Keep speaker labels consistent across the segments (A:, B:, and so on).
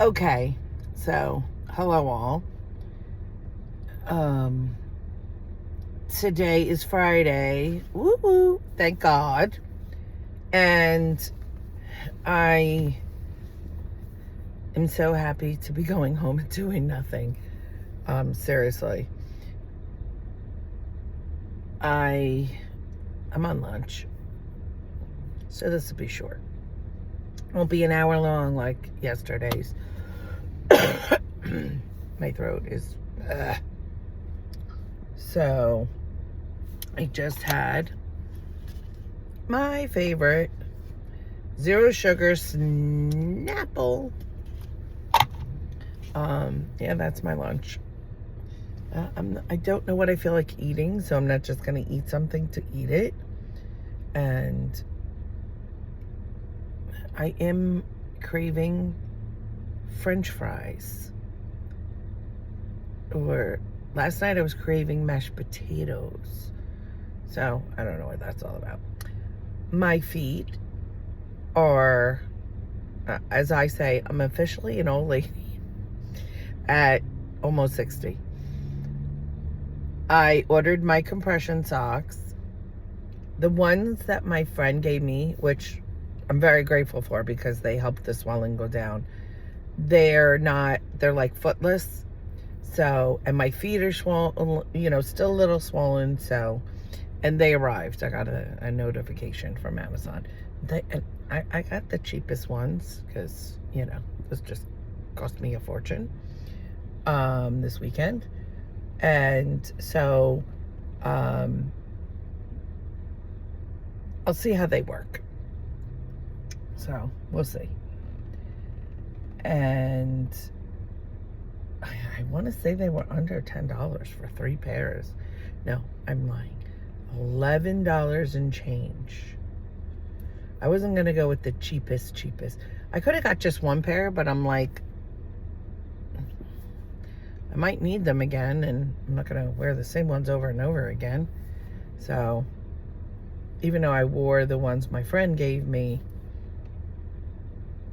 A: Okay, so hello all. Um, Today is Friday. Woo woo! Thank God. And I am so happy to be going home and doing nothing. Seriously, I'm on lunch, so this will be short. Won't be an hour long like yesterday's. My throat is. So I just had my favorite zero sugar Snapple. Yeah, that's my lunch. I don't know what I feel like eating, so I'm not just gonna eat something to eat it. And I am craving French fries. Or last night I was craving mashed potatoes. So I don't know what that's all about. My feet are, as I say, I'm officially an old lady at almost 60. I ordered my compression socks. The ones that my friend gave me, which I'm very grateful for because they helped the swelling go down. They're like footless. So, and my feet are swollen, still a little swollen. So, and they arrived. I got a notification from Amazon. And I got the cheapest ones because, this just cost me a fortune this weekend. And so I'll see how they work. So we'll see. And I want to say they were under $10 for 3 pairs. No, I'm lying. $11 and change. I wasn't going to go with the cheapest. I could have got just one pair, but I'm like, I might need them again, and I'm not going to wear the same ones over and over again. So, even though I wore the ones my friend gave me,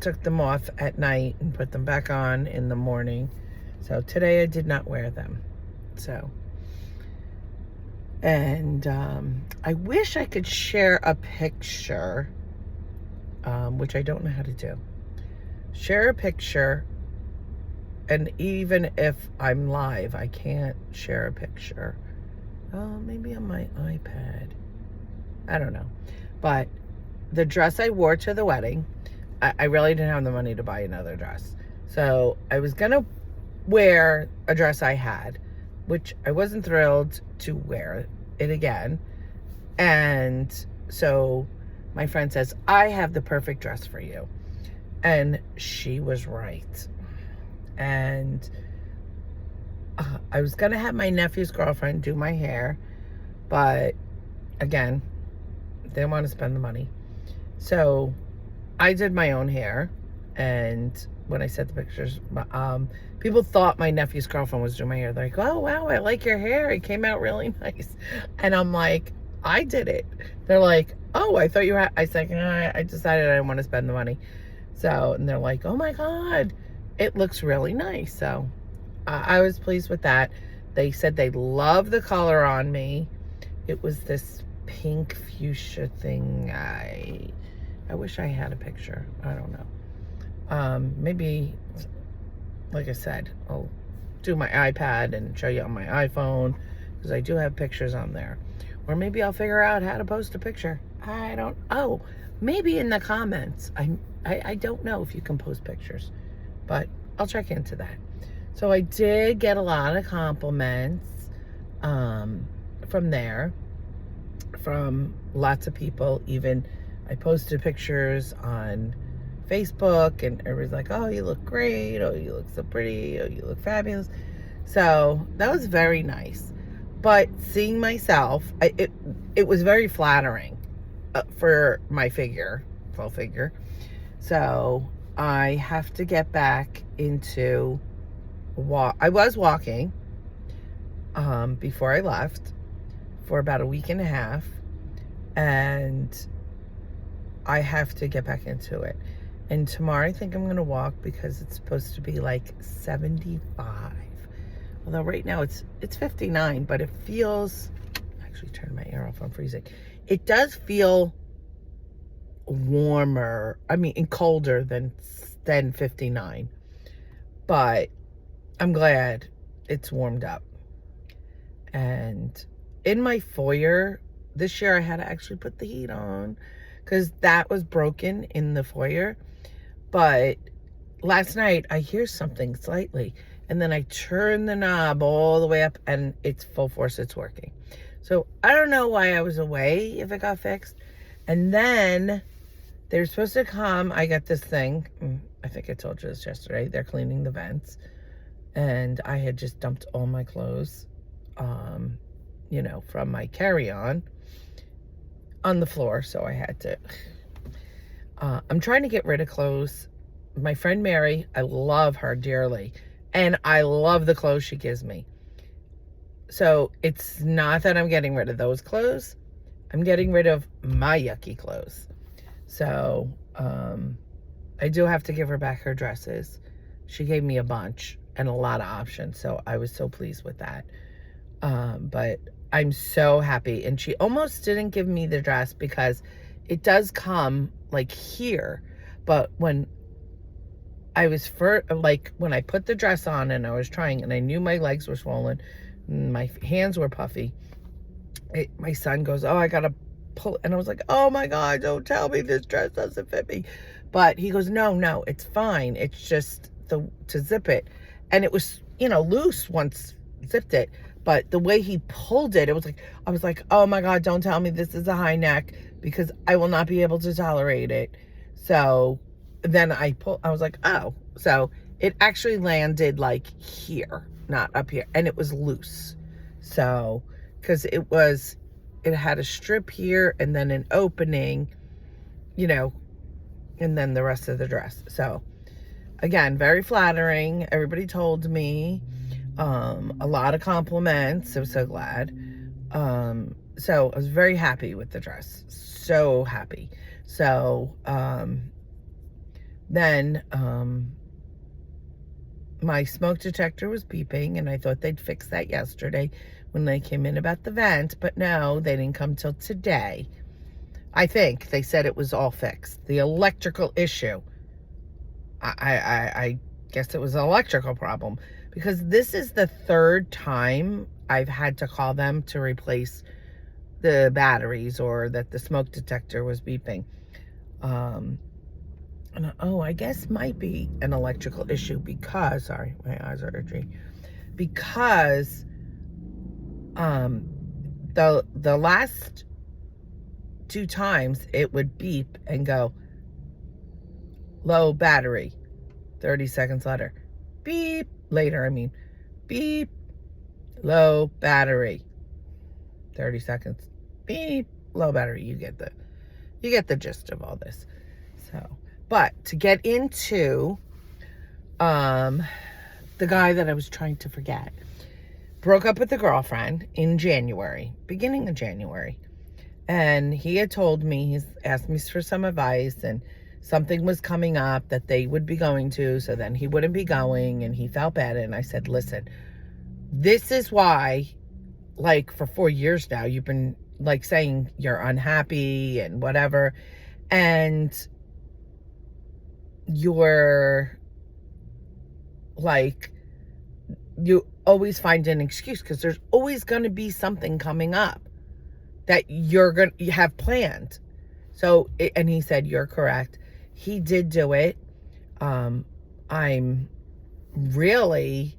A: took them off at night and put them back on in the morning. So, today I did not wear them. So, and I wish I could share a picture, which I don't know how to do. Share a picture. And even if I'm live, I can't share a picture. Maybe on my iPad. I don't know. But the dress I wore to the wedding, I really didn't have the money to buy another dress. So I was going to wear a dress I had, which I wasn't thrilled to wear it again. And so my friend says, I have the perfect dress for you. And she was right. And I was going to have my nephew's girlfriend do my hair, but again, they didn't want to spend the money. So I did my own hair, and when I sent the pictures, people thought my nephew's girlfriend was doing my hair. They're like, oh, wow, I like your hair. It came out really nice. And I'm like, I did it. They're like, oh, I thought you had, I said, I decided I didn't want to spend the money. So, and they're like, oh my God, it looks really nice. So I was pleased with that. They said they love the color on me. It was this pink fuchsia thing. I wish I had a picture. I don't know. Maybe, like I said, I'll do my iPad and show you on my iPhone, because I do have pictures on there. Or maybe I'll figure out how to post a picture. Maybe in the comments. I don't know if you can post pictures, but I'll check into that. So I did get a lot of compliments from there, from lots of people. Even I posted pictures on Facebook, and everybody's like, oh, you look great. Oh, you look so pretty. Oh, you look fabulous. So that was very nice. But seeing myself, it was very flattering for my full figure. So I have to get back into I was walking before I left for about a week and a half, and I have to get back into it. And tomorrow I think I'm going to walk because it's supposed to be like 75. Although right now it's 59, but it feels, actually turn my air off, I'm freezing. It does feel warmer, and colder than 59. But I'm glad it's warmed up. And in my foyer, this year I had to actually put the heat on because that was broken in the foyer. But last night I hear something slightly, and then I turn the knob all the way up and it's full force, it's working. So I don't know why I was away if it got fixed. And then they're supposed to come. I got this thing. I think I told you this yesterday. They're cleaning the vents. And I had just dumped all my clothes, from my carry-on on the floor. So I had to, I'm trying to get rid of clothes. My friend Mary, I love her dearly. And I love the clothes she gives me. So it's not that I'm getting rid of those clothes. I'm getting rid of my yucky clothes. So I do have to give her back her dresses. She gave me a bunch and a lot of options. So I was so pleased with that. But I'm so happy. And she almost didn't give me the dress because it does come like here. But when I was when I put the dress on and I was trying and I knew my legs were swollen, my hands were puffy, my son goes, oh, I got to pull. And I was like, oh my God, don't tell me this dress doesn't fit me. But he goes, no, it's fine. It's just to zip it. And it was, loose once zipped it. But the way he pulled it, I was like, oh my God, don't tell me this is a high neck because I will not be able to tolerate it. So then I was like, oh. So it actually landed like here, not up here. And it was loose. So, because it had a strip here and then an opening, and then the rest of the dress. So again, very flattering. Everybody told me, a lot of compliments. I was so glad. So I was very happy with the dress. So happy. So, then, my smoke detector was beeping and I thought they'd fix that yesterday when they came in about the vent, but no, they didn't come till today. I think they said it was all fixed. The electrical issue. I guess it was an electrical problem because this is the third time I've had to call them to replace the batteries or that the smoke detector was beeping. I guess might be an electrical issue because, sorry, my eyes are itchy. Because the last 2 times it would beep and go, low battery, 30 seconds later. Beep, beep, low battery, 30 seconds. Beep, low battery. You get the gist of all this. So, but to get into the guy that I was trying to forget, broke up with a girlfriend in January, beginning of January. And he had told me, he's asked me for some advice and something was coming up that they would be going to, so then he wouldn't be going and he felt bad. And I said, listen, this is why, like, for 4 years now, you've been like saying you're unhappy and whatever. And you're like, you always find an excuse because there's always going to be something coming up that you have planned. So, and he said, you're correct. He did do it. I'm really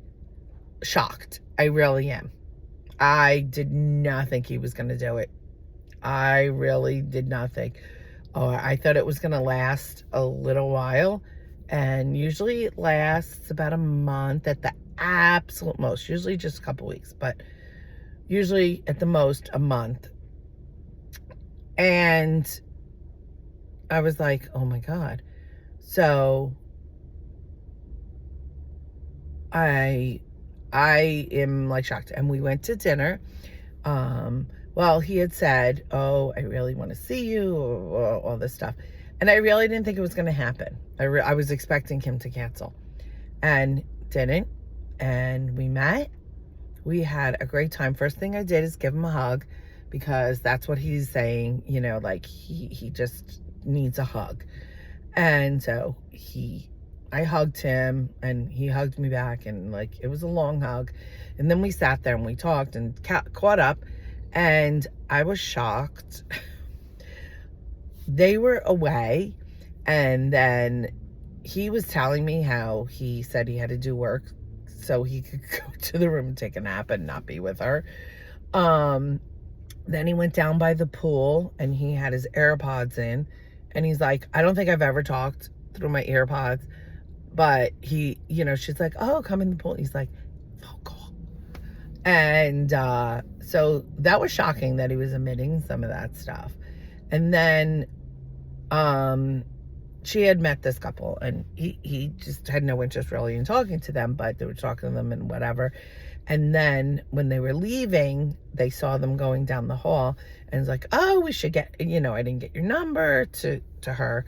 A: shocked. I really am. I did not think he was going to do it. I really did not think. Oh, I thought it was going to last a little while. And usually it lasts about a month at the absolute most. Usually just a couple weeks, but usually at the most a month. And I was like, oh my God. So I am like shocked. And we went to dinner. Well, he had said, oh, I really want to see you, all this stuff. And I really didn't think it was going to happen. I was expecting him to cancel, and didn't. And we met. We had a great time. First thing I did is give him a hug, because that's what he's saying, you know, like he just needs a hug. And so I hugged him and he hugged me back, and like it was a long hug. And then we sat there and we talked and caught up, and I was shocked. They were away, and then he was telling me how he said he had to do work so he could go to the room and take a nap and not be with her. Then he went down by the pool and he had his AirPods in, and he's like, I don't think I've ever talked through my AirPods, but he, you know, she's like, oh, come in the pool. He's like, vocal. And so that was shocking that he was admitting some of that stuff. And then she had met this couple, and he just had no interest really in talking to them, but they were talking to them and whatever. And then when they were leaving, they saw them going down the hall, and it's like, oh, we should get, you know, I didn't get your number to her.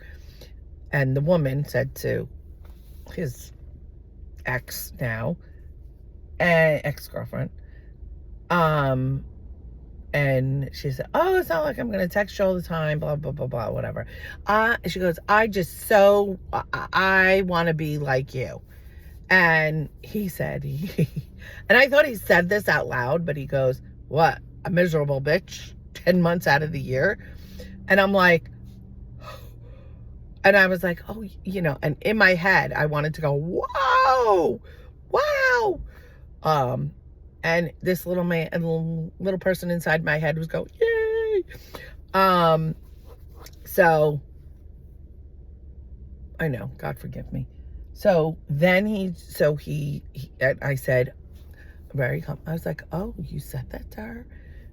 A: And the woman said to his ex now, ex-girlfriend, and she said, oh, it's not like I'm going to text you all the time, blah, blah, blah, blah, whatever. She goes, I want to be like you. And he said, and I thought he said this out loud, but he goes, what, a miserable bitch 10 months out of the year? And I'm like, and I was like, oh, you know, and in my head, I wanted to go, whoa, wow. And this little man, little person inside my head was going, yay. So I know, God forgive me. So then I said, I was like, oh, you said that to her?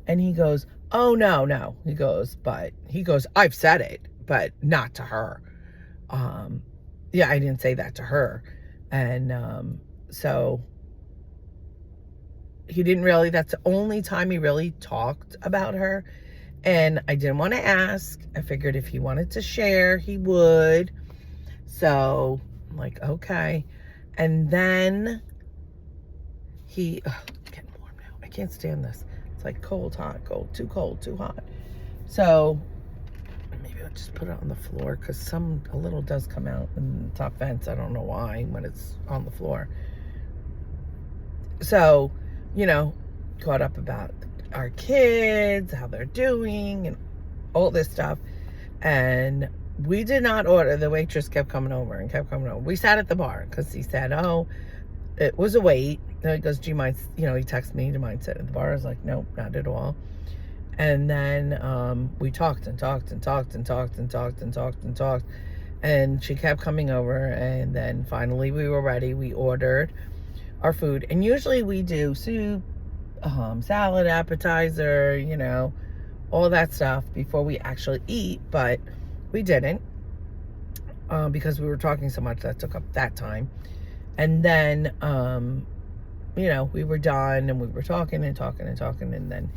A: And he goes, oh, no. He goes, I've said it, but not to her. Yeah, I didn't say that to her. And, so he didn't really, that's the only time he really talked about her. And I didn't want to ask. I figured if he wanted to share, he would. So I'm like, okay. And then it's getting warm now. I can't stand this. It's like cold, hot, cold, too hot. So maybe I'll just put it on the floor, because a little does come out in the top vents. I don't know why when it's on the floor. So, you know, caught up about our kids, how they're doing, and all this stuff. And we did not order. The waitress kept coming over. We sat at the bar because he said, oh, it was a wait. And he goes, do you mind, you know, he texted me, do you mind sitting at the bar? I was like, nope, not at all. And then we talked. And she kept coming over. And then finally we were ready. We ordered our food. And usually we do soup, salad, appetizer, you know, all that stuff before we actually eat. But we didn't, because we were talking so much that took up that time. And then, you know, we were done and we were talking. And then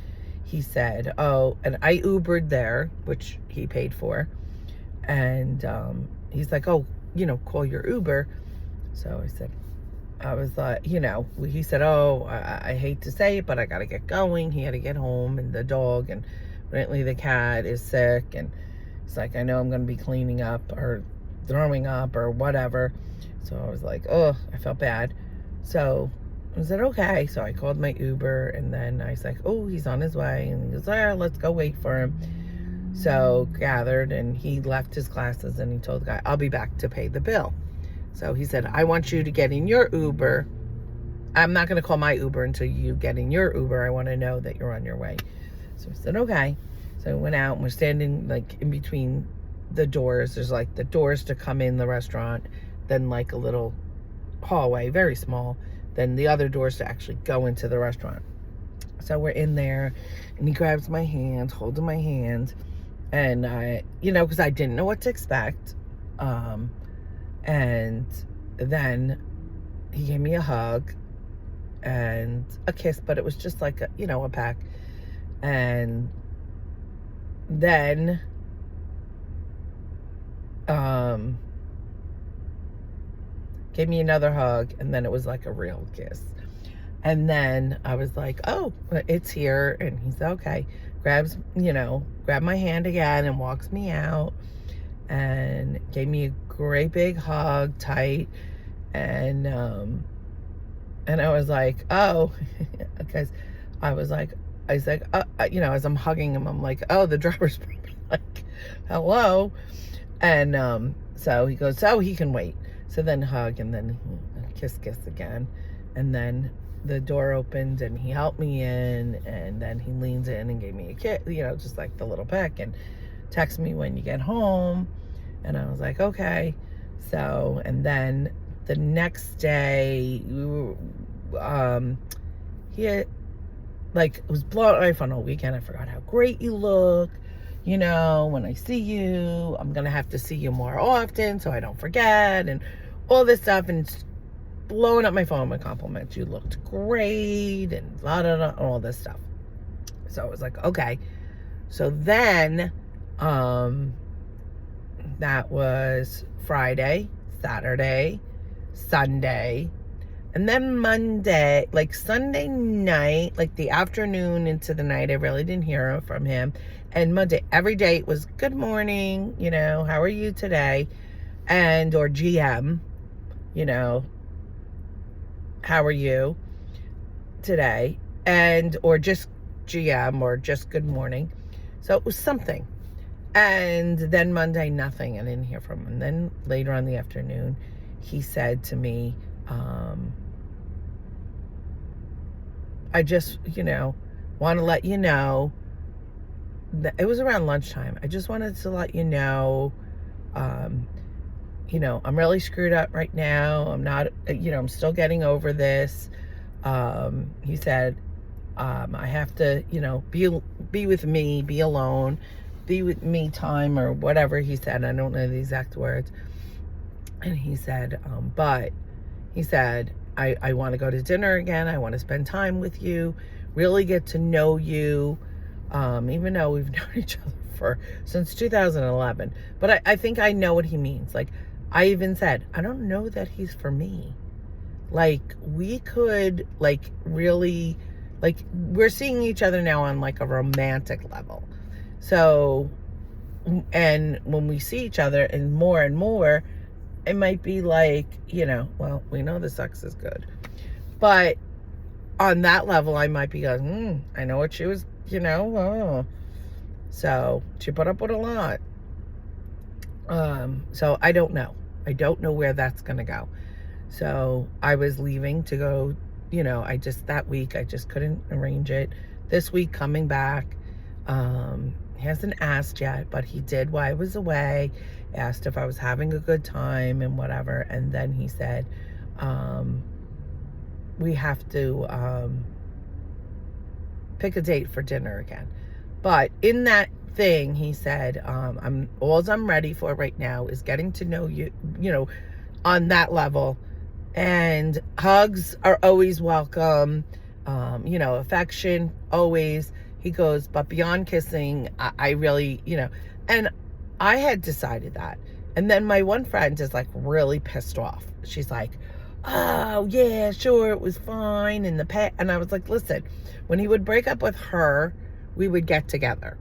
A: he said, oh, and I Ubered there, which he paid for. And he's like, oh, you know, call your Uber. So I was like, you know, he said, oh, I hate to say it, but I got to get going. He had to get home, and the dog, and apparently the cat is sick. And it's like, I know I'm going to be cleaning up or throwing up or whatever. So I was like, oh, I felt bad. So I said, okay. So I called my Uber, and then I was like, oh, he's on his way. And he goes, oh, let's go wait for him. So gathered, and he left his classes, and he told the guy, I'll be back to pay the bill. So he said, I want you to get in your Uber. I'm not going to call my Uber until you get in your Uber. I want to know that you're on your way. So I said, okay. So we went out, and we're standing like in between the doors. There's like the doors to come in the restaurant, then like a little hallway, very small, then the other doors to actually go into the restaurant. So we're in there, and he grabs my hand, holding my hand, and I, you know, because I didn't know what to expect. And then he gave me a hug and a kiss, but it was just like a, you know, a peck. And then gave me another hug, and then it was like a real kiss. And then I was like, oh, it's here. And he's okay. Grabbed my hand again and walks me out and gave me a great big hug, tight. And I was like, oh, because I was like, as I'm hugging him, I'm like, oh, the driver's probably like, hello. And so he goes, oh, he can wait. So then hug, and then kiss again. And then the door opened and he helped me in, and then he leans in and gave me a kiss, just like the little peck, and text me when you get home. And I was like, okay. So, and then the next day, he had, was blowing my phone all weekend. I forgot how great you look. When I see you, I'm going to have to see you more often so I don't forget, and all this stuff. And it's blowing up my phone with compliments. You looked great, and blah, blah, blah, all this stuff. So I was like, okay. So then, that was Friday, Saturday, Sunday, and then Monday, Sunday night, the afternoon into the night, I really didn't hear from him. And Monday, every day it was good morning, how are you today? Or GM, how are you today? Or just GM, or just good morning. So it was something. And then Monday, nothing. I didn't hear from him. And then later on in the afternoon, he said to me, I just, want to let you know that it was around lunchtime. I just wanted to let you know, I'm really screwed up right now. I'm not, I'm still getting over this. He said, I have to, be with me, be alone, be with me time, or whatever he said. I don't know the exact words. And he said, but he said, I want to go to dinner again. I want to spend time with you, really get to know you, even though we've known each other since 2011. But I think I know what he means. I even said, I don't know that he's for me. We could, really, we're seeing each other now on, a romantic level. So, and when we see each other and more, it might be well, we know the sex is good. But on that level, I might be going, I know what she was, So she put up with a lot. So I don't know. I don't know where that's going to go. So I was leaving to go, that week, I just couldn't arrange it. This week coming back, he hasn't asked yet, but he did while I was away, asked if I was having a good time and whatever. And then he said, we have to pick a date for dinner again. But in that thing, he said, all I'm ready for right now is getting to know you, on that level. And hugs are always welcome, affection, always. He goes, but beyond kissing, I really, and I had decided that. And then my one friend is really pissed off. She's like, oh yeah, sure, it was fine in the past. And I was like, listen, when he would break up with her, we would get together.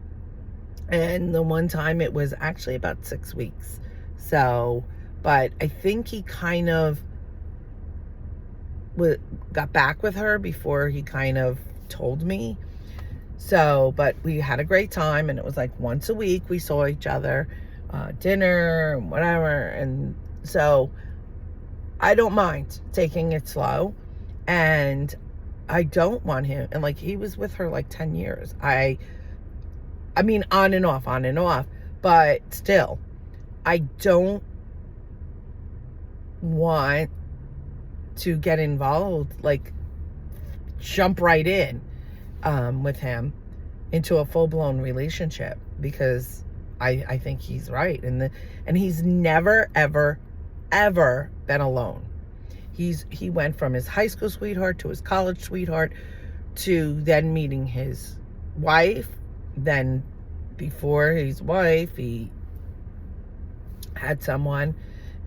A: And the one time it was actually about 6 weeks. So, but I think he kind of got back with her before he kind of told me. So, but we had a great time, and it was once a week we saw each other, dinner and whatever. And so I don't mind taking it slow, and I don't want him. And he was with her 10 years. I mean, on and off, but still, I don't want to get involved, jump right in with him into a full-blown relationship, because I think he's right. And he's never, ever, ever been alone. He went from his high school sweetheart to his college sweetheart to then meeting his wife. Then before his wife, he had someone,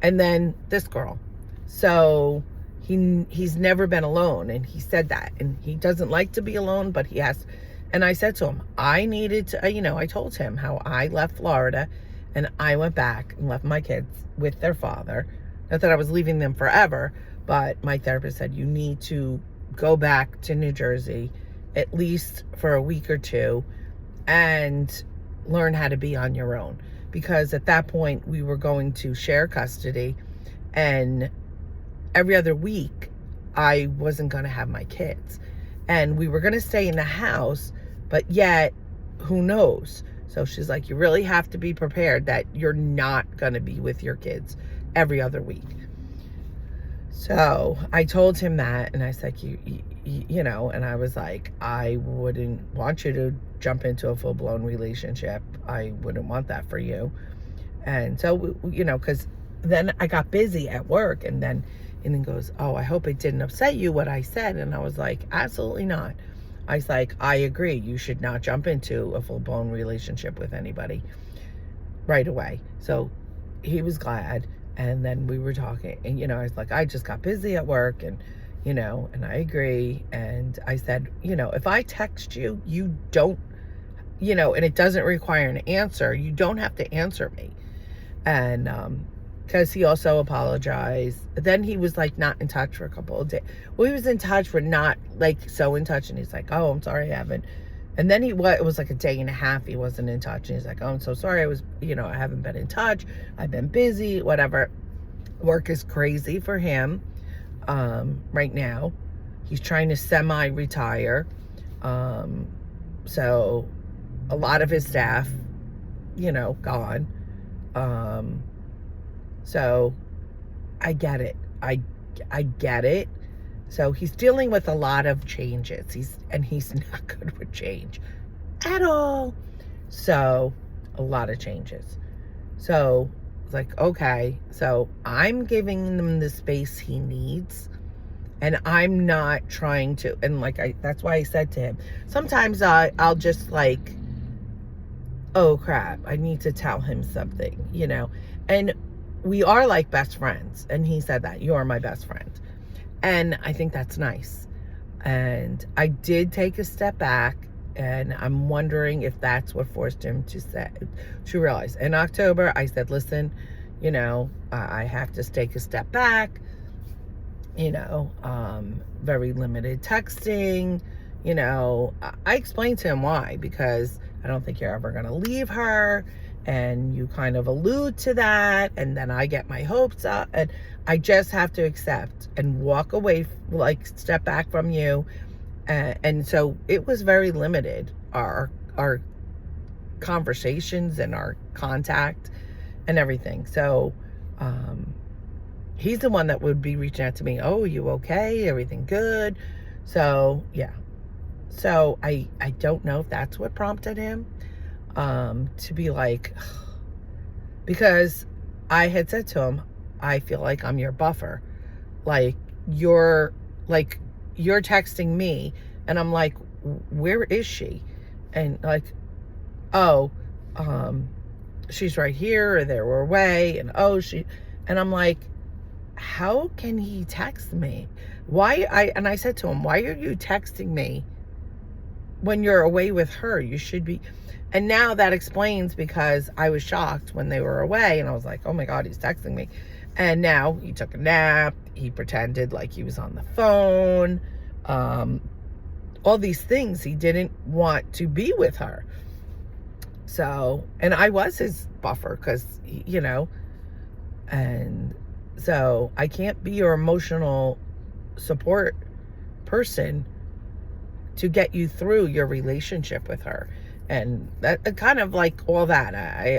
A: and then this girl. So he's never been alone, and he said that, and he doesn't like to be alone, but he has. And I said to him, I needed to, I told him how I left Florida and I went back and left my kids with their father. Not that I was leaving them forever, but my therapist said, you need to go back to New Jersey at least for a week or two and learn how to be on your own. Because at that point we were going to share custody, and every other week I wasn't going to have my kids, and we were going to stay in the house, but yet who knows? So she's like, you really have to be prepared that you're not going to be with your kids every other week. So I told him that, and I said, and I was like, I wouldn't want you to jump into a full-blown relationship. I wouldn't want that for you. And so, because then I got busy at work, and then goes, oh, I hope it didn't upset you what I said. And I was like, absolutely not. I was like, I agree. You should not jump into a full-blown relationship with anybody right away. So he was glad. And then we were talking, and, I was like, I just got busy at work, and, and I agree. And I said, if I text you, you don't, and it doesn't require an answer, you don't have to answer me. And, because he also apologized. Then he was like not in touch for a couple of days. Well, he was in touch, but not like so in touch. And he's like, oh, I'm sorry, I haven't. And then it was like a day and a half he wasn't in touch. And he's like, oh, I'm so sorry. I haven't been in touch. I've been busy, whatever. Work is crazy for him right now. He's trying to semi-retire. So a lot of his staff, gone. So I get it. I get it. So he's dealing with a lot of changes. He's not good with change at all. So a lot of changes. So it's like, okay, so I'm giving him the space he needs, and I'm not trying to, and that's why I said to him, sometimes I'll just like, oh crap, I need to tell him something, and we are like best friends. And he said that, you are my best friend. And I think that's nice. And I did take a step back, and I'm wondering if that's what forced him to realize. In October, I said, listen, I have to take a step back, very limited texting, I explained to him why, because I don't think you're ever going to leave her. And you kind of allude to that, and then I get my hopes up, and I just have to accept and walk away, step back from you. And so it was very limited, our conversations and our contact and everything. So he's the one that would be reaching out to me. Oh, you okay? Everything good? So yeah. So I don't know if that's what prompted him to be like, because I had said to him, I feel like I'm your buffer. You're texting me, and I'm like, where is she? And she's right here, or they were away, and and I'm like, how can he text me? And I said to him, why are you texting me when you're away with her? You should be. And now that explains, because I was shocked when they were away, and I was like, oh my God, he's texting me. And now he took a nap. He pretended like he was on the phone. All these things. He didn't want to be with her. So, and I was his buffer, because, and so I can't be your emotional support person to get you through your relationship with her. And that kind of like all that.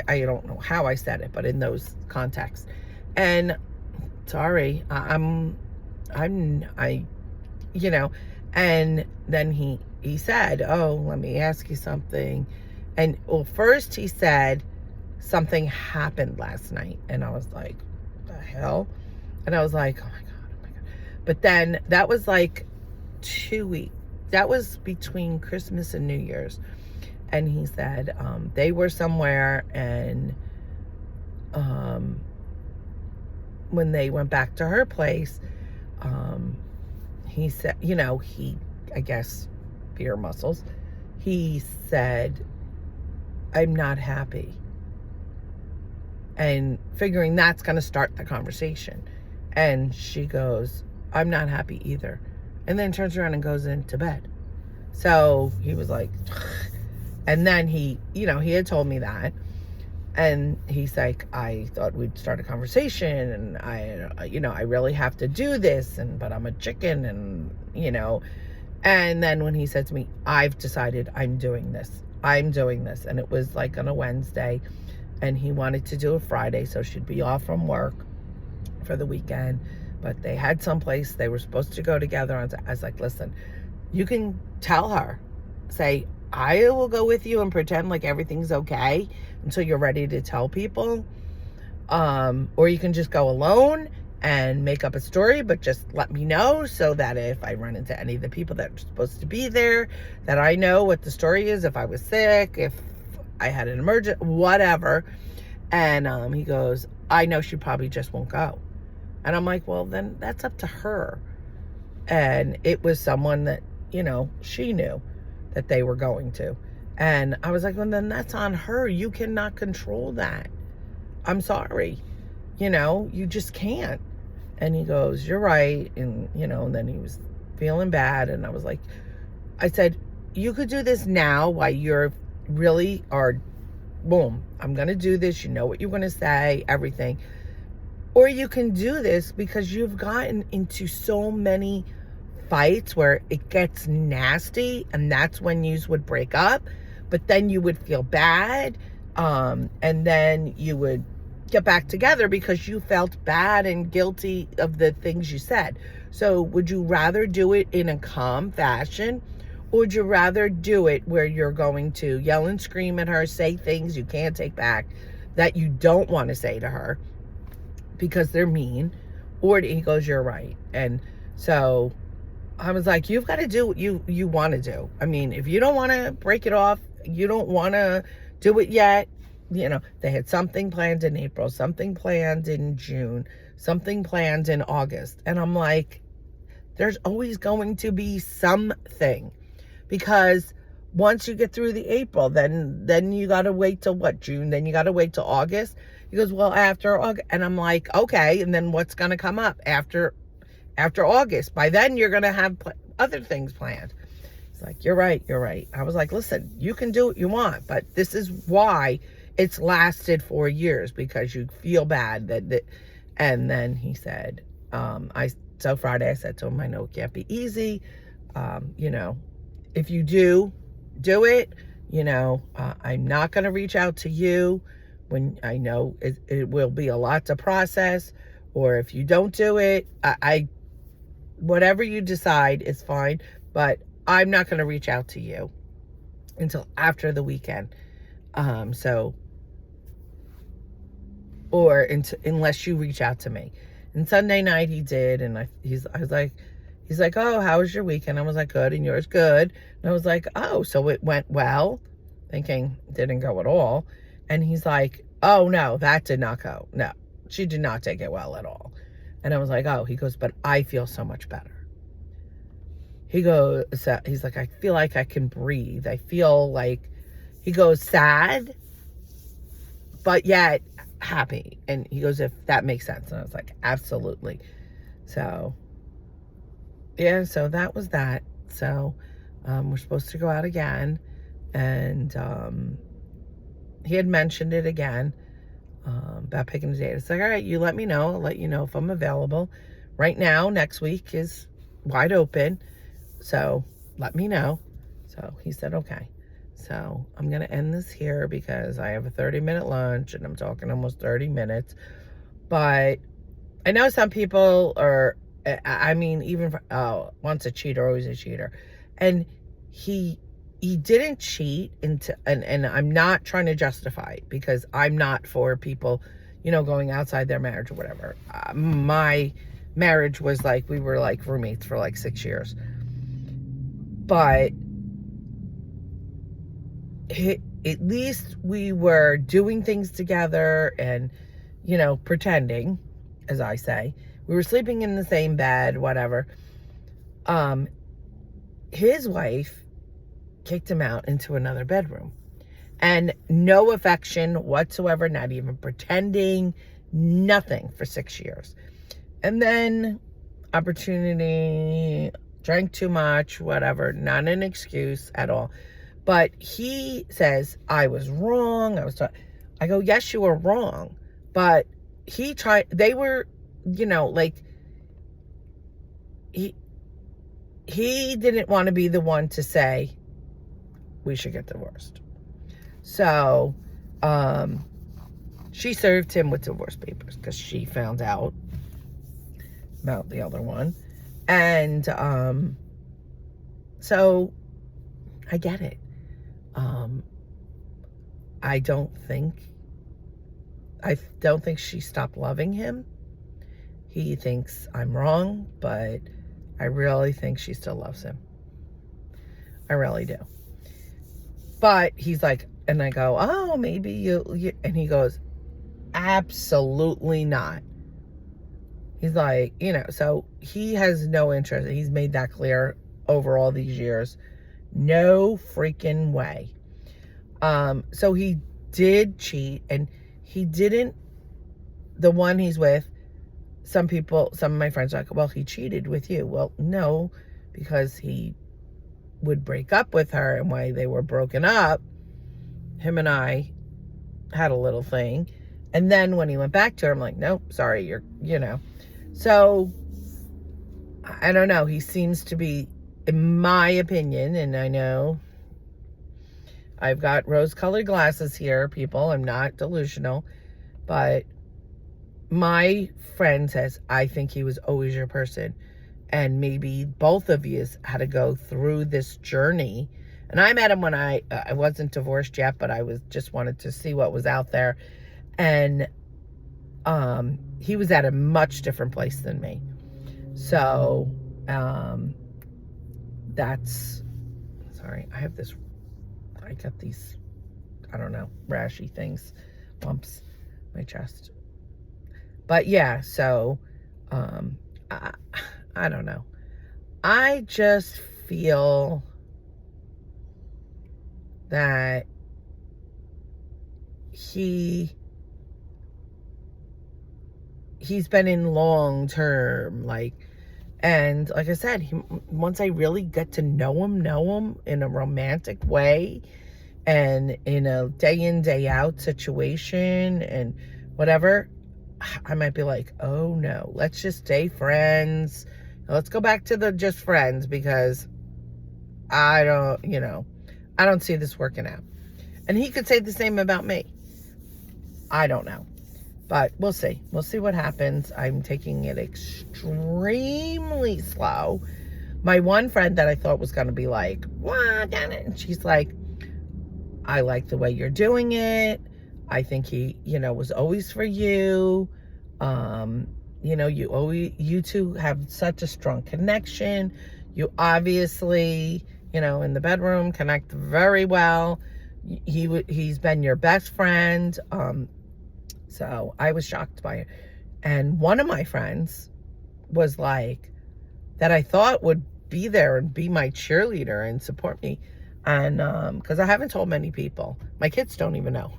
A: I don't know how I said it, but in those contexts. And sorry, and then he said, oh, let me ask you something. And well, first he said something happened last night, and I was like, the hell? And I was like, oh my God. But then that was like 2 weeks. That was between Christmas and New Year's. And he said they were somewhere, and when they went back to her place, he said, I guess, beer muscles. He said, I'm not happy. And figuring that's going to start the conversation. And she goes, I'm not happy either. And then turns around and goes into bed. So he was like, and then he had told me that. And he's like, I thought we'd start a conversation, and I really have to do this, but I'm a chicken, and then when he said to me, I've decided I'm doing this. And it was like on a Wednesday, and he wanted to do a Friday, so she'd be off from work for the weekend, but they had someplace they were supposed to go together. I was like, listen, you can tell her, say, I will go with you and pretend like everything's okay until you're ready to tell people. Or you can just go alone and make up a story, but just let me know so that if I run into any of the people that are supposed to be there, that I know what the story is, if I was sick, if I had an emergency, whatever. And he goes, I know she probably just won't go. And I'm like, well, then that's up to her. And it was someone that, she knew that they were going to. And I was like, well, then that's on her. You cannot control that. I'm sorry. You just can't. And he goes, you're right. And, and then he was feeling bad. And I said, you could do this now while you're really boom, I'm going to do this. You know what you're going to say, everything. Or you can do this because you've gotten into so many fights where it gets nasty, and that's when you would break up, but then you would feel bad, and then you would get back together because you felt bad and guilty of the things you said. So would you rather do it in a calm fashion, or would you rather do it where you're going to yell and scream at her, say things you can't take back that you don't want to say to her because they're mean? Or he goes, you're right. And so I was like, you've got to do what you want to do. I mean, if you don't want to break it off, you don't want to do it yet. They had something planned in April, something planned in June, something planned in August. And I'm like, there's always going to be something, because once you get through the April, then you got to wait till June, then you got to wait till August. He goes, well, after August. And I'm like, okay. And then what's going to come up after August? By then you're going to have other things planned. It's like, you're right. I was like, listen, you can do what you want, but this is why it's lasted 4 years, because you feel bad that. And then he said, so Friday I said to him, I know it can't be easy. If you do it, I'm not going to reach out to you when I know it will be a lot to process. Or if you don't do it, whatever you decide is fine, but I'm not going to reach out to you until after the weekend. Unless you reach out to me. And Sunday night he did, and he's like, oh, how was your weekend? I was like, good, and yours? Good. And I was like, oh, so it went well, thinking it didn't go at all. And he's like, oh, no, that did not go. No, she did not take it well at all. And I was like, oh. He goes, but I feel so much better. He's like, I feel like I can breathe. I feel like, he goes, sad, but yet happy. And he goes, if that makes sense. And I was like, absolutely. So yeah, so that was that. So we're supposed to go out again, and he had mentioned it again about picking a date. It's like, all right, you let me know. I'll let you know if I'm available. Right now, next week is wide open, so let me know. So he said, okay. So I'm going to end this here because I have a 30-minute lunch and I'm talking almost 30 minutes. But I know some people are, even once a cheater, always a cheater. And he didn't cheat and I'm not trying to justify it, because I'm not for people, going outside their marriage or whatever. My marriage was like, we were like roommates for like 6 years. But at least we were doing things together, and pretending, as I say. We were sleeping in the same bed, whatever. His wife kicked him out into another bedroom. And no affection whatsoever, not even pretending, nothing for 6 years. And then opportunity, drank too much, whatever, not an excuse at all. But he says, I was wrong. I go, yes, you were wrong. But they were, he didn't want to be the one to say, we should get divorced. So, she served him with divorce papers because she found out about the other one. And, so I get it. I don't think she stopped loving him. He thinks I'm wrong, but I really think she still loves him. I really do. But he's like, and I go, oh, maybe you, and he goes, absolutely not. He's like, so he has no interest. He's made that clear over all these years. No freaking way. So he did cheat, and he didn't, the one he's with, some of my friends are like, well, he cheated with you. Well, no, because he would break up with her, and why they were broken up, him and I had a little thing. And then when he went back to her, I'm like, nope, sorry, So, I don't know. He seems to be, in my opinion, and I know I've got rose-colored glasses here, people. I'm not delusional. But my friend says, I think he was always your person. And maybe both of you had to go through this journey. And I met him when I wasn't divorced yet, but I just wanted to see what was out there. And he was at a much different place than me. So, sorry, I got these, I don't know, rashy things, bumps in my chest. But yeah, so, I don't know. I just feel that he's been in long term, and like I said, once I really get to know him in a romantic way, and in a day in, day out situation and whatever, I might be like, oh no, let's just stay friends. Let's go back to the just friends, because I don't see this working out. And he could say the same about me. I don't know. But we'll see. We'll see what happens. I'm taking it extremely slow. My one friend that I thought was going to be like, what? And she's like, I like the way you're doing it. I think he, was always for you. You two have such a strong connection. You obviously, in the bedroom connect very well. He's been your best friend. So I was shocked by it. And one of my friends was like, that I thought would be there and be my cheerleader and support me. And, cause I haven't told many people. My kids don't even know.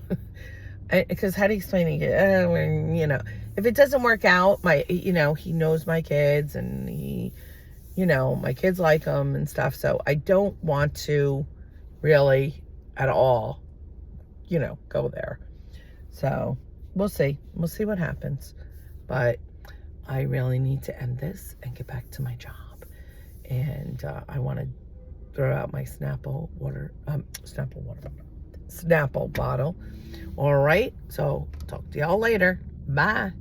A: Because how do you explain it? If it doesn't work out, he knows my kids, and my kids like him and stuff. So I don't want to really at all, go there. So we'll see. We'll see what happens. But I really need to end this and get back to my job. And I want to throw out my Snapple bottle. All right. So talk to y'all later. Bye.